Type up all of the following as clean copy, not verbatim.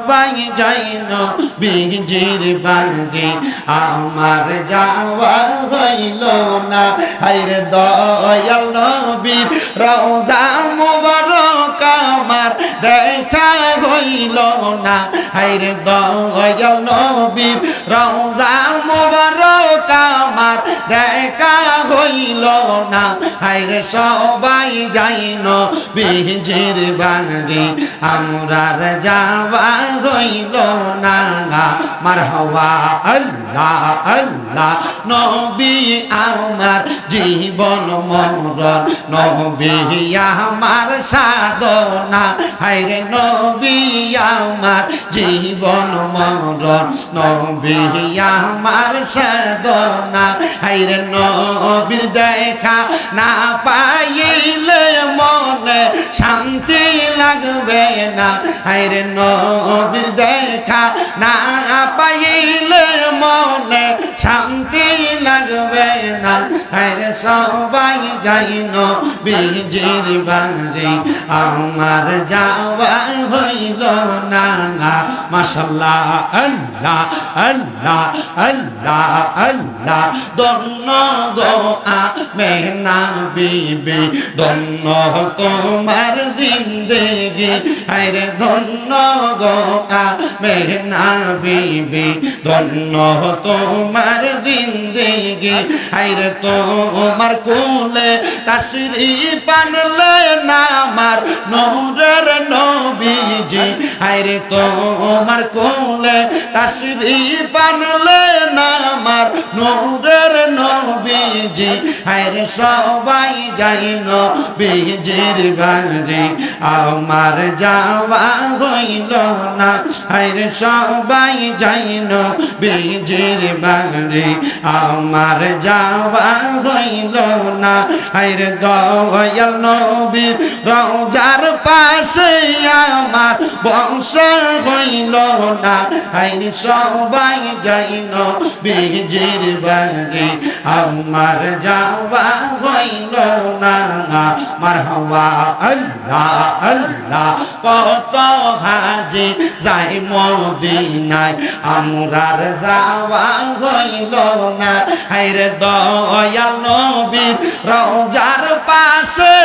সবাই যাই নবীজির বাড়ি আমার যাওয়া হইল না হায়রে দয়াল নবীর রওজা মুবারক আমার দেখা হইল না হায়রে দয়াল নবীর রওজা মুবারক আমার দেখা হইল না হায়রে সবাই যাই নবীজির বাড়ি আমরার যাওয়া হইল না মারহাবা আল্লাহ আল্লাহ নবী আমার জীবন মরণ নবী আমার সাধনা হায়রে নবী আমার জীবন মরণ নবী আমার সাধনা হায়রে নবীর দেখা না পাইলে মনে শান্তি লাগবে না হায়রে নবীর দেখা না পাইলে মনে শান্তি লাগবে না হায়রে সবাই যাই নবীজির বাড়ি আমার যাওয়া হইল না মাশাআল্লাহ আল্লাহ আল্লাহ আল্লাহ আল্লাহ দন্ন গো আমেনা বিবি দন্ন তোমার জিন্দেগি হায়রে ধন্য গো আমেনা বিবি ধন্য তোমার জিন্দেগি হায়রে তোমার কোলে তাশরীফ আনলে না আমার নূরের নবীজি হায়রে তোমার কোলে তাশরীফ আনলে না আমার নূরের নবীজি হায়রে সবাই যাই নবীজির বাড়ি আমার যাওয়া হইল না হায়রে সবাই যাই নবীজির বাড়ি আমার যাওয়া হইল না হায়রে দয়াল নবীর রওজার পাশে আমার বসা হইল না হায়রে সবাই যাই নবীজির বাড়ি আমার যাওয়া হইল না মারহাবা আল্লাহ আল্লাহ কত হাজি যাই মদিনায় আমরার যাওয়া হইল না হায়রে দয়াল নবীর রওজার পাশে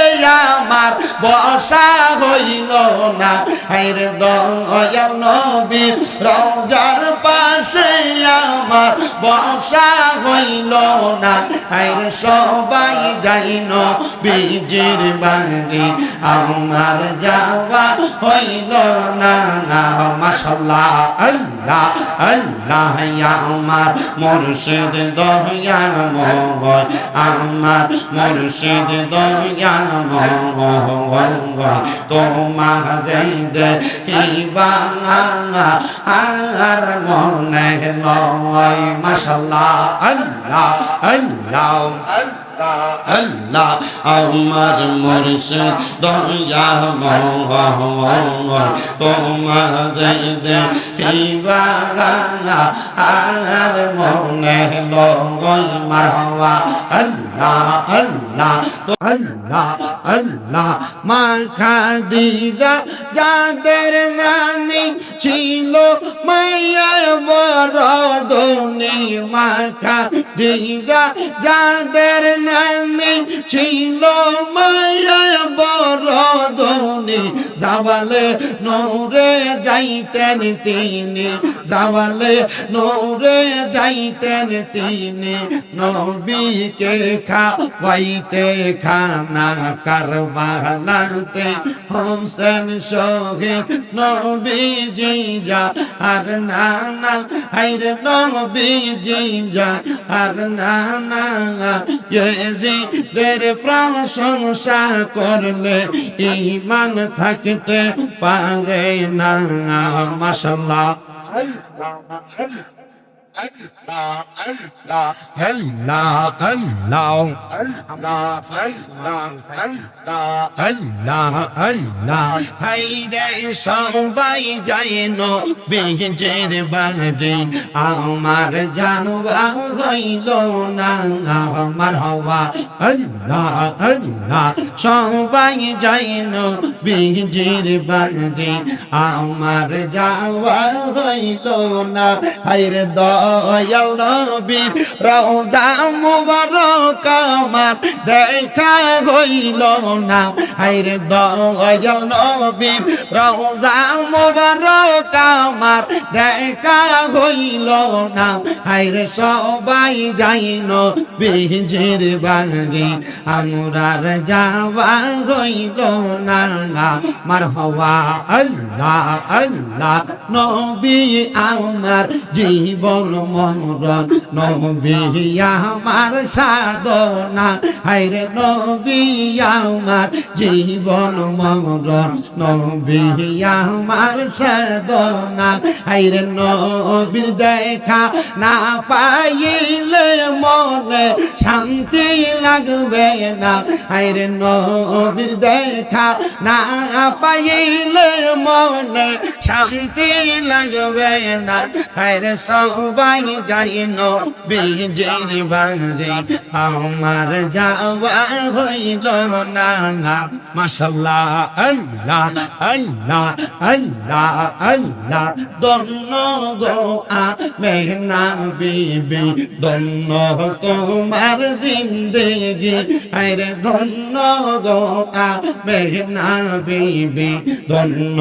আমার বসা হইল না হায়রে দয়াল নবীর রওজার পাশে আমার বসা হইল না হায়রে সবাই যাই নবীজির বাড়ি আমার যাওয়া হইল না মাশাআল্লাহ আল্লাহ আল্লাহ আমার মুর্শিদ দয়াময় আমার মুর্শিদ দয়াময় তোমার দেখিবা আর মনে নয় মাশাআল্লাহ আল্লাহ আল্লাহ আল্লাহ আমার মুর্শিদ দয়াময় তোমার দেখিবা আর মনে নয় মারহাবা আল্লাহ আল্লাহ আল্লাহ আল্লাহ মা খাদিজা যাদের নানি ছিল মায়া বরদনি মা খাদিজা যাদের নানি ছিল মায়া বরদনি জাওয়ালে নূরে যাইতেন তিনি জাওয়ালে নূরে যাইতেন তিনি নবীকে খাওয়াইতে খানা কারবালাতে হোসেন শহীদ নবীজি যা আর নানা হায়রে নবীজি যা আর নানা ইয়েজিদের প্রশংসা করলে ঈমান থাকতে পারে না মাশাআল্লাহ হাইরে সবাই যায় নবীজির বাড়ি আমার জানবা হইল না আমার হওয়া আল্লাহ আল্লাহ সবাই যায় নবীজির বাড়ি আমার যাওয়া হইল না হাইরে দয়াল নবীর রওজা মুবারক আমার দেখা হইল না হাইরে দয়াল নবীর রওজা মুবারক আমার দেখা হইল না হাইরে সবাই যাই নবীজির বাড়ি আমরার যাওয়া হইল না মারহাবা আল্লাহ আল্লাহ নবী আমার জীবন মরণ নবী আমার সাধনা হায়রে নবী আমার জীবন মরণ নবী আমার সাধনা হায়রে নবীর দেখা না পাইলে মনে শান্তি লাগবে না হায়রে নবীর দেখা না পাইলে মনে শান্তি লাগবে না হায়রে সবাই যাই নবীজির বাড়ি আমার যাওয়া হইল না মাশাআল্লাহ আল্লাহ আল্লাহ আল্লাহ আল্লাহ দন্ন গো আমেনা বিবি দন্ন তোমার জিন্দেগি আরে দন্ন গো আমেনা বিবি দন্ন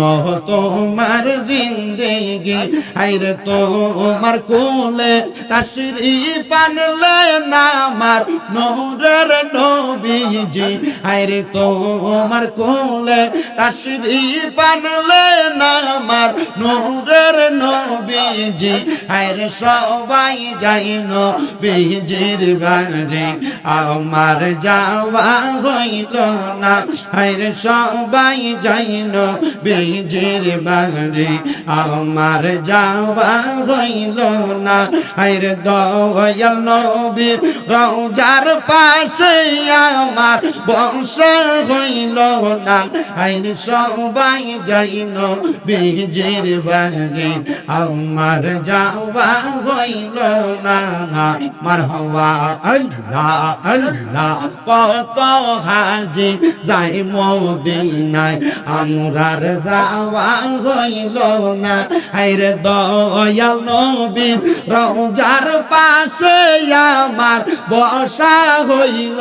তোমার জিন্দেগি আরে তোমার কোলে তাশরীফ আনলে না আমার নূরের নবীজি আরে তোমার কোলে তাশরীফ আনলে না আমার নূরের নবীজি আরে সবাই যাই নবীজির বাড়ি আমার যাওয়া হইল না আরে সবাই যাই নবীজির বাড়ি আমার যাওয়া হইল না আরে দয়াল নবীর রওজার পাশে আমার বসা হইল না আরে সবাই যাই নবীজির বাড়ি আমার যাওয়া হইল না মারহাবা আল্লাহ আল্লাহ কত হাজি যাই মদিনায় আমরার যাওয়া হইল না আরে দয়াল নবীর রওজার পাশে আমার বসা হইল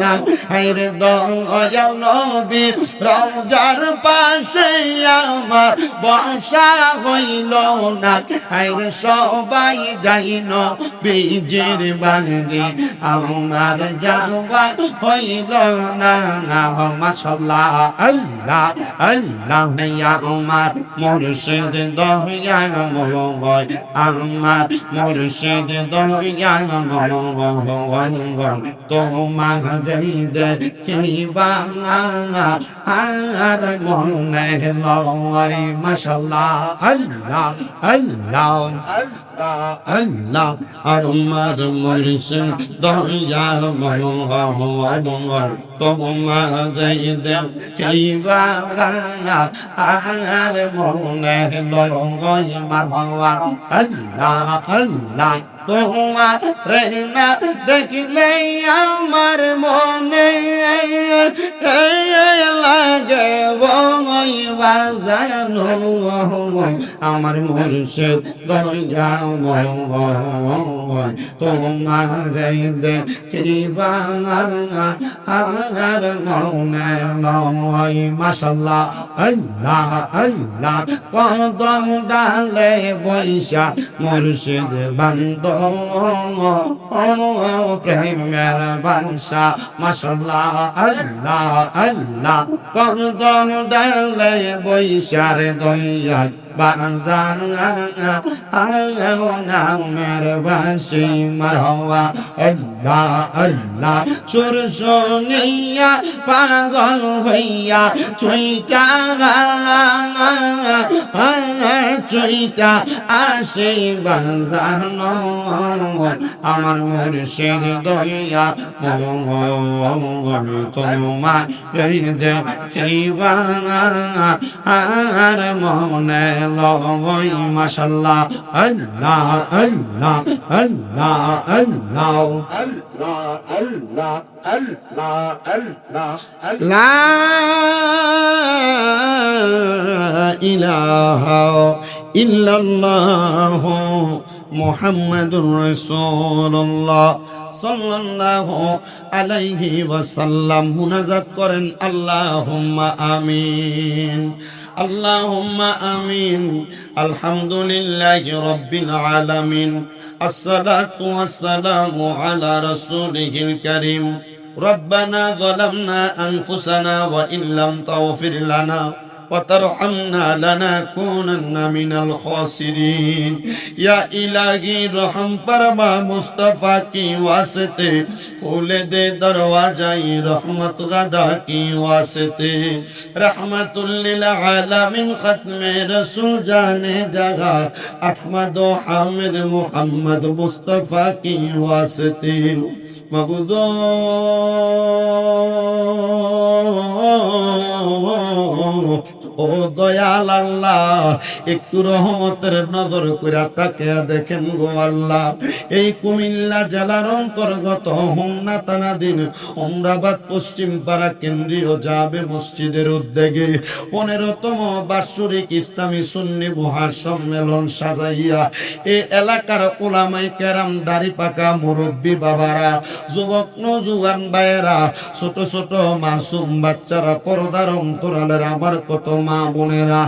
না আরে দয়াল নবীর রওজার পাশে আমার বসা হইল না আরে সবাই যাই নবীজির বাড়ি আমার যাওয়া হইল না মাশাআল্লাহ আল্লাহ আল্লাহ ইয়া আমার মুর্শিদ দয়া মঙ্গল আমার মুর্শিদ দয়া মঙ্গল তোমার দেখিবা আর মনে লয় মাশাআল্লাহ আল্লাহ আল্লাহ আল্লাহ আমার মুর্শিদ দয়া মঙ্গল তোমার দেখিবা আর মনে লয় মারহাবা আল্লাহ আল্লাহ তোমার না দেখলে আমার মনে লাগে বই বাজানো আমার মুর্শিদ দয়া তোমার দেখিবা আর মনে লয় মাশাআল্লাহ আল্লাহ আল্লাহ কদম ডালে বৈশা মুর্শিদ বান্দো প্রেমের বাংশা মাশাআল্লাহ আল্লাহ আল্লাহ কদম ডালে বৈশার দয়া বাজান নামের বাসি মারহাবা আল্লাহ আল্লাহ সুর শুনিয়া পাগল হইয়া চুইটা চইটা আসে বাজানো আমার মুর্শিদ দয়া আমি তোমার দেখিবা আর মনে লয় মাশাআল্লাহ আল্লাহ আল্লাহ আল্লাহ আল্লাহ আল্লাহ আল্লাহ আল্লাহ আল্লাহ লা ইলাহা ইল্লাল্লাহ মুহাম্মাদুর রাসূলুল্লাহ সাল্লাল্লাহু আলাইহি ওয়াসাল্লাম। মুনাজাত করেন আল্লাহুম্মা আমিন আল্লাহুম্মা আমিন। আলহামদুলিল্লাহি রাব্বিল আলামিন। আসসালাতু ওয়াসসালামু আলা রাসূলিহিল কারীম। রব্বানা যালামনা আনফুসানা ওয়া ইল্লাম তাগফির লানা وترحمنا لنكونن من الخاسرين या इलाही रहम फरमा मुस्तफा की वास्ते खोल दे दरवाजाए रहमत गदा की वास्ते रहमतुल लिल आलमीन खत्मे रसूल जाने जगह अहमद व हामिद मुहम्मद मुस्तफा की वास्ते मगुजो ও দয়াল আল্লাহ একটু রহমতের নজর কইরা তাকিয়া দেখেন গো আল্লাহ। এই কুমিল্লা জেলার অন্তর্গত হোমনা থানাধীন ওমরাবাদ পশ্চিম পাড়া কেন্দ্রীয় জামে মসজিদের উদ্যোগে 15তম বাৎসরিক ইসলামী সুন্নি মহাসম্মেলন সাজাইয়া এই এলাকার উলামায়ে কেরাম, দাড়ি পাকা মুরব্বী বাবারা, যুবক নওজোয়ান ভাইয়েরা, ছোট ছোট মাসুম বাচ্চারা, পর্দার অন্তরালের আমার কত মা বোনেরা,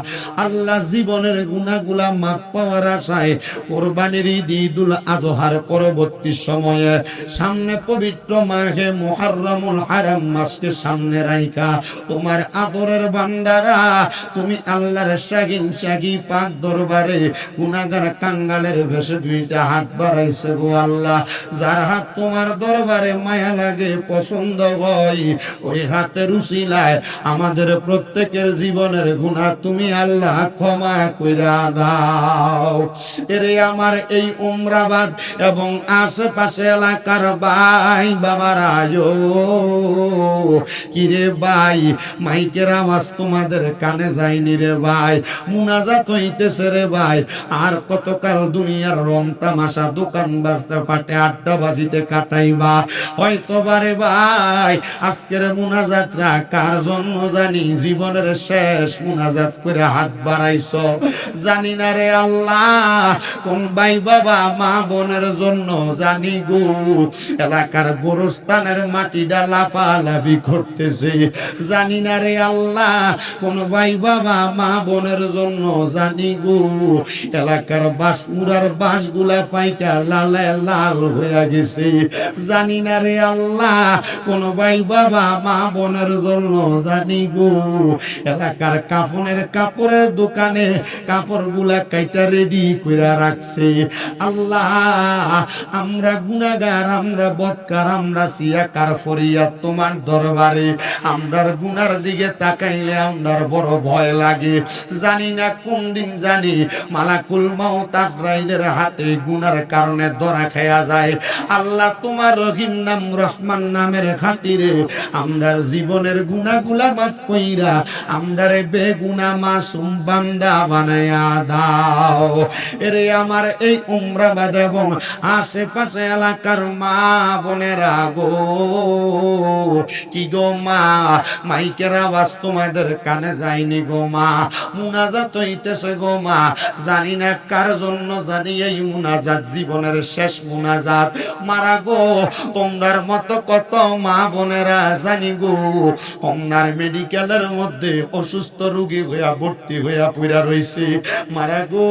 আল্লাহ জীবনের গুনাহগুলা মাফ পাওয়ার আশায় কুরবানির ঈদুল আযহার পরবর্তী সময়ে সামনে পবিত্র মাহে মুহররমুল হারাম মাসকে সামনে রাইখা তোমার আদরের বান্দারা তুমি আল্লাহর শাগি পাক দরবারে গুনাহগার কাঙ্গালের বেশে দুইটা হাত বাড়াইছে গো আল্লাহ। যার হাত তোমার দরবারে মায়া লাগে, পছন্দ হয়, ওই হাতের উসিলায় আমাদের প্রত্যেকের জীবনের গুনাহ তুমি আল্লাহ ক্ষমা কইরা দাও। এরে আমার এই উমরাবাদ এবং আশেপাশে এলাকার ভাই বাবারা, কিরে ভাই মাইকের আওয়াজ তোমাদের কানে যায়নি রে ভাই, মুনাজাত হইতেছে রে ভাই। আর কতকাল দুনিয়ার রং তামাশা দোকান বাজতে পাটে আড্ডা বাজিতে কাটাইবা? হয়তো বারে ভাই আজকের মুনাজাতরা কার জন্য জানি জীবনের শেষ মুনাজাত করে হাত বাড়াইছো জানি না রে আল্লাহ। কোন ভাই বাবা মা বোনের জন্য জানি গো এলাকার গোরস্থানের মাটিটা লাফালাফি করতেছে জানি না রে আল্লাহ। কোন ভাই বাবা মা বোনের জন্য জানি গো এলাকার বাঁশমুড়ার বাঁশগুলা পাইকা লালে লাল হয়ে গেছে জানি না রে আল্লাহ। কোন ভাই বাবা মা বোনের জন্য জানি গো এলাকার কাফনের কাপড়ের দোকানে কাপড়গুলা কাইটা রেডি কইরা রাখছে আল্লাহ। আমরা গুনাহগার, আমরা বদকার, আমরা সিয়াকার ফরিয়াদ তোমার দরবারে। আমরার গুনার দিকে তাকাইলে আমরার বড় ভয় লাগে, জানি না কোন দিন জানি মালাকুল মাউত আজরাইলের হাতে গুনার কারণে ধরা খায়া যায়। আল্লাহ তোমার রহিম নাম রহমান নামের খাতিরে আমরার জীবনের গুনাহগুলা মাফ কইরা আমরারে বেগুনা মাসুম বান্দা বানায়া দাও। এরে আমার এই উমরাবাদ এবং আশেপাশে এলাকার মা বোনেরা গো, কি গো মা মাইকের আওয়াজ তোমাদের কানে যায়নি গো মা, মুনাজাত হইতেছে গো মা। জানি না কার জন্য জানি এই মুনাজাত জীবনের শেষ মুনাজাত। মারা গো তোমরার মতো কত মা বোনেরা জানি গো কমনার মেডিকেলের মধ্যে অসুস্থ রোগী হইয়া ভর্তি হইয়া পইরা রইছে। মারা গো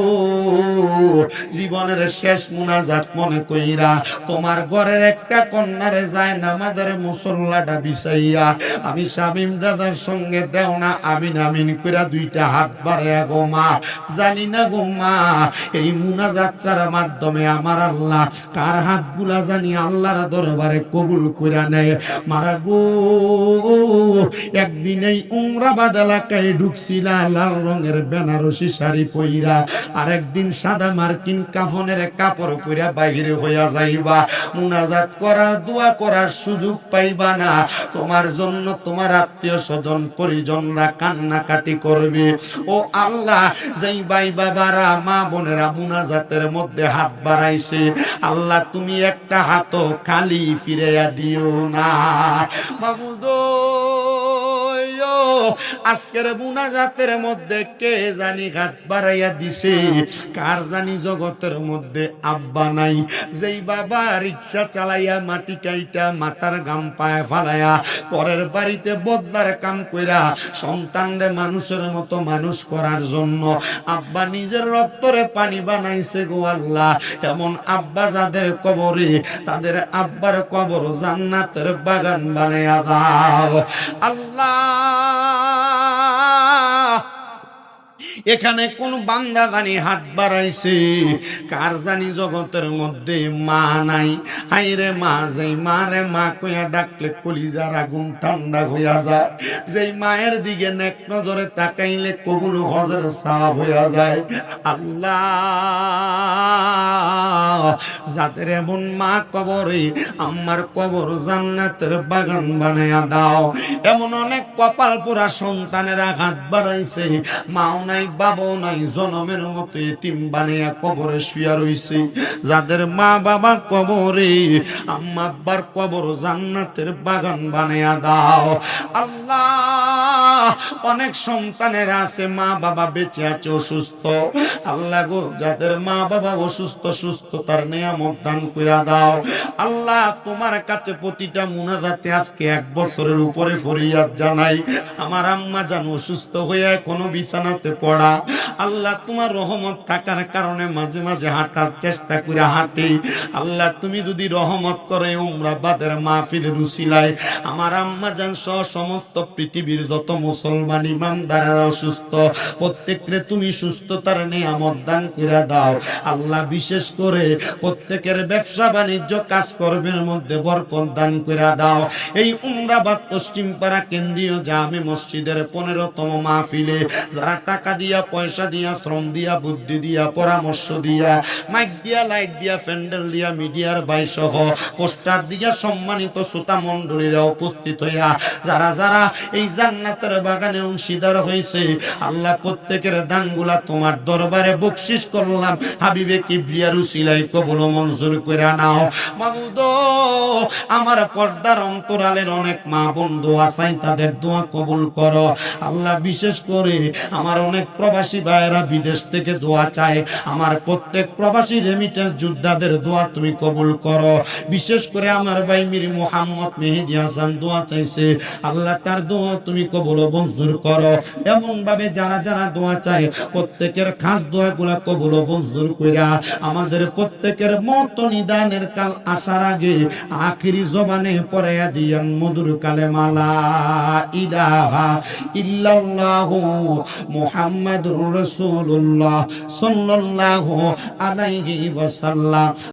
জীবনের শেষ মুনাজাত মনে কইরা তোমার ঘরের একটা কন্যারে যায় নামাজের মুসল্লাটা বিছাইয়া আমি শামিম দাদার সঙ্গে দেও না আমিন আমিন কইরা দুইটা হাত বাড়ায়া গো মা, জানি না গো মা এই মুনাজাতটার মাধ্যমে আমার আল্লাহ কার হাতগুলা জানি আল্লাহর দরবারে কবুল কইরা নেয়। মারা গো একদিন এই উমরাবাদ এলাকায় ঢুকছিলা লাল রঙের বেনারসি শাড়ি পইরা, আরেকদিন সাদা মার্কিন কাফনের কাপড় পইরা বাহিরে হইয়া যাইবা, মুনাজাত করার দোয়া করার সুযোগ পাইবা না। তোমার জন্য তোমার আত্মীয় স্বজন পরিজনরা কান্নাকাটি করবে। ও আল্লাহ, যেই ভাই বাবারা মা বোনেরা মুনাজাতের মধ্যে হাত বাড়াইছে, আল্লাহ তুমি একটা হাতও খালি ফিরাইয়া দিও না মাবুদ। আজকের মুনাজাতের মধ্যে কে জানি হাত বাড়াইয়া দিছে, কার জানি জগতের মধ্যে আব্বা নাই, যেই বাবা রিক্সা চালাইয়া মাটি কাইটা মাথার গাম পায়ে ফালাইয়া পরের বাড়িতে বদলার কাম কইরা সন্তানরে মানুষের মতো মানুষ করার জন্য আব্বা নিজের রক্তরে পানি বানাইছে গো আল্লাহ। এমন আব্বা যাদের কবরে, তাদের আব্বার কবর জান্নাতের বাগান বানাইয়া দাও আল্লাহ। এখানে কোন বান্দা জানি হাত বাড়াইছে, কার জানি জগতের মধ্যে মা নাই। হাইরে মা, যেই মারে মা কইয়া ডাকলে কলিজার আগুন ঠান্ডা হইয়া যায়, যেই মায়ের দিকে নেক নজরে তাকাইলে কবুল হজের সওয়াব হইয়া যায়। আল্লাহ, যাদের এমন মা কবরে, আমার কবর জান্নাতের বাগান বানাইয়া দাও। এমন অনেক কপাল পোড়া সন্তানেরা হাত বাড়াইছে, মাও নাই বাবাও নাই, জনমের মতো এতিম বানাইয়া কবরে শুয়া রইছে। যাদের মা বাবা কবরে, আম্মা আব্বার কবর জান্নাতের বাগান বানাইয়া দাও আল্লাহ। অনেক সন্তানের আছে মা বাবা বেঁচে আছে অসুস্থ, আল্লাহ গো যাদের মা বাবা অসুস্থ, সুস্থতার নিয়ামত দান কইরা দাও আল্লাহ। তোমার কাছে প্রতিটা মুনাজাতে আজকে 1 বছরের উপরে ফরিয়াদ জানাই। আমার আম্মা জান অসুস্থ হইয়া কোনো বিছানাতে পড়া, আল্লাহ তোমার রহমত থাকার কারণে মাঝে মাঝে হাঁটার চেষ্টা করে হাঁটে। আল্লাহ তুমি যদি রহমত করে উমরা বাদের মাহফিলের উসিলায় আমার আম্মা জান সহ সমস্ত পৃথিবীর যত মুসলমান ইমানদারেরা অসুস্থ, প্রত্যেকরে তুমি সুস্থতার নিয়ামত দান করে দাও আল্লাহ। বিশেষ করে প্রত্যেকের ব্যবসা বাণিজ্য কাজকর্মের মধ্যে বরকত দান করে দাও। এই উমরাবাদ পশ্চিমপাড়া কেন্দ্রীয় জামে মসজিদের 15তম মাহফিলে যারা টাকা দিয়া, পয়সা দিয়া, শ্রম দিয়া, বুদ্ধি দিয়া, পরামর্শ দিয়া, মাইক দিয়া, লাইট দিয়া, প্যান্ডেল দিয়া, মিডিয়ার ভাই সহ পোস্টার দিয়া সম্মানিত শ্রোতা মণ্ডলীরা উপস্থিত হইয়া যারা যারা এই জান্নাতের বাগানে অংশীদার হয়েছে আল্লাহ, প্রত্যেকের দানগুলা তোমার দরবারে বকশিশ করলাম, হাবিবে কিবরিয়ার উসিলায় কবুল মঞ্জুর করে নাও মাবুদ। আমার পর্দার অন্তরালের অনেক মা বন্ধু আছেন, তাদের দোয়া কবুল করো আল্লাহ। বিশেষ করে আমার অনেক প্রবাসী ভাইয়েরা বিদেশ থেকে দোয়া চায়, আমার প্রত্যেক প্রবাসী রেমিটেন্স যোদ্ধাদের দোয়া তুমি কবুল করো। বিশেষ করে আমার ভাই মীর মোহাম্মদ মেহেদী হাসান দোয়া চাইছে, আল্লাহ তার দোয়া তুমি কবুল মঞ্জুর করো। এমন ভাবে যারা যারা দোয়া চায় প্রত্যেকের খাস দোয়াগুলা কবুল মঞ্জুর কইরা আমাদের প্রত্যেকের মত নিদানের কাল আসার আগে আখিরি জবানে পড়াইয়া দিয়ান মধুর কালেমা লা ইলাহা ইল্লাল্লাহু মুহাম্মাদুর রাসূলুল্লাহ সাল্লাল্লাহু আলাইহি ওয়াসাল্লাম।